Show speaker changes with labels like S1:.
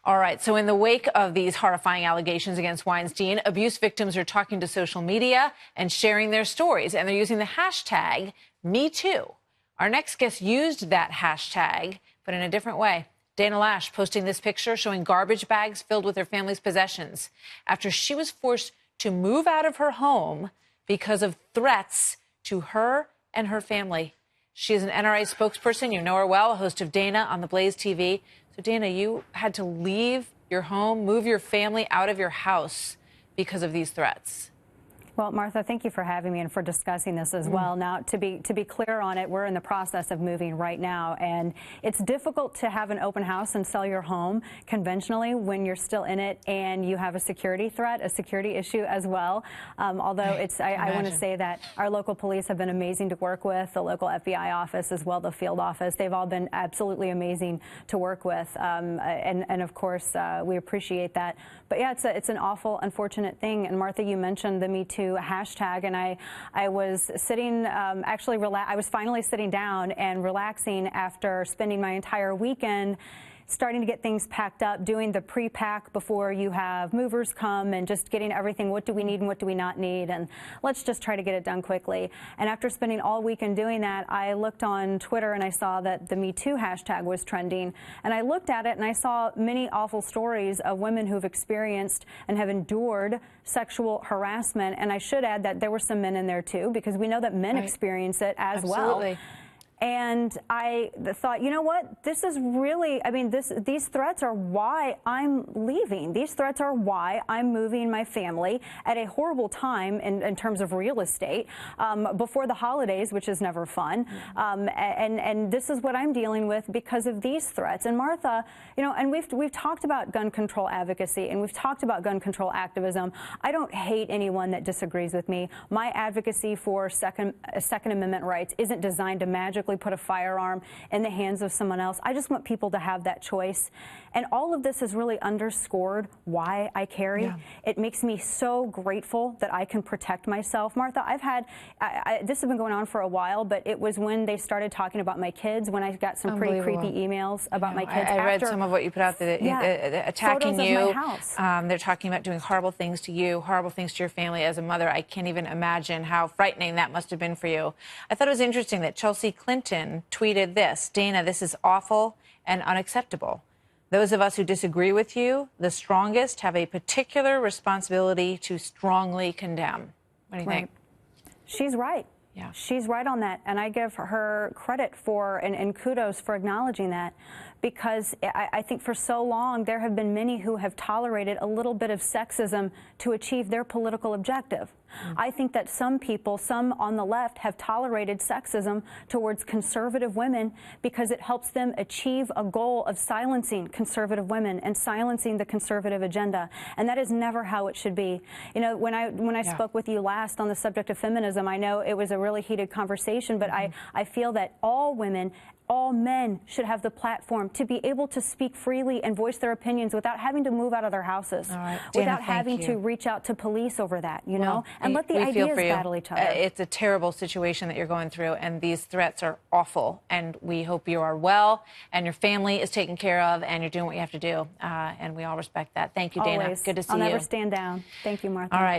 S1: All right. So in the wake of these horrifying allegations against Weinstein, abuse victims are talking to social media and sharing their stories, and they're using the hashtag #MeToo. Our next guest used that hashtag, but in a different way. Dana Loesch posting this picture showing garbage bags filled with her family's possessions after she was forced to move out of her home because of threats to her and her family. She is an NRA spokesperson. You know her well, a host of Dana on the Blaze TV. So, Dana, you had to leave your home, move your family out of your house because of these threats.
S2: Well, Martha, thank you for having me and for discussing this as well. Now, to be clear on it, we're in the process of moving right now, and it's difficult to have an open house and sell your home conventionally when you're still in it and you have a security threat, a security issue as well. Although I want to say that our local police have been amazing to work with, the local FBI office as well, the field office. They've all been absolutely amazing to work with, and of course, we appreciate that. But yeah, it's an awful, unfortunate thing. And Martha, you mentioned the Me Too hashtag, and I was sitting, I was finally sitting down and relaxing after spending my entire weekend starting to get things packed up, doing the pre-pack before you have movers come, and just getting everything, what do we need and what do we not need, and let's just try to get it done quickly. And after spending all weekend doing that, I looked on Twitter and I saw that the Me Too hashtag was trending, and I looked at it and I saw many awful stories of women who've experienced and have endured sexual harassment. And I should add that there were some men in there too, because we know that men experience it as well. And I thought, you know what, this is really, I mean, these threats are why I'm leaving. These threats are why I'm moving my family at a horrible time in terms of real estate, before the holidays, which is never fun. And this is what I'm dealing with because of these threats. And Martha, you know, and we've talked about gun control advocacy, and we've talked about gun control activism. I don't hate anyone that disagrees with me. My advocacy for Second Amendment rights isn't designed to magically put a firearm in the hands of someone else. I just want people to have that choice. And all of this has really underscored why I carry. Yeah. It makes me so grateful that I can protect myself. Martha, I've had, this has been going on for a while, but it was when they started talking about my kids, when I got some pretty creepy emails about my kids.
S1: I read some of what you put out there, attacking you. Of my house. They're talking about doing horrible things to you, horrible things to your family. As a mother, I can't even imagine how frightening that must have been for you. I thought it was interesting that Chelsea Clinton tweeted this: Dana, this is awful and unacceptable. Those of us who disagree with you, the strongest, have a particular responsibility to strongly condemn. What do you think?
S2: She's right. Yeah. She's right on that. And I give her credit for and kudos for acknowledging that, because I think for so long there have been many who have tolerated a little bit of sexism to achieve their political objective. I think that some people, some on the left, have tolerated sexism towards conservative women because it helps them achieve a goal of silencing conservative women and silencing the conservative agenda. And that is never how it should be. You know, when I spoke with you last on the subject of feminism, I know it was a really heated conversation, but I feel that all women, all men should have the platform to be able to speak freely and voice their opinions without having to move out of their houses, without having to reach out to police over that, you know, and let the ideas battle each other.
S1: It's a terrible situation that you're going through, and these threats are awful, and we hope you are well and your family is taken care of and you're doing what you have to do, and we all respect that. Thank you, Dana.
S2: Always.
S1: Good to see you.
S2: I'll never stand down. Thank you, Martha.
S1: All right.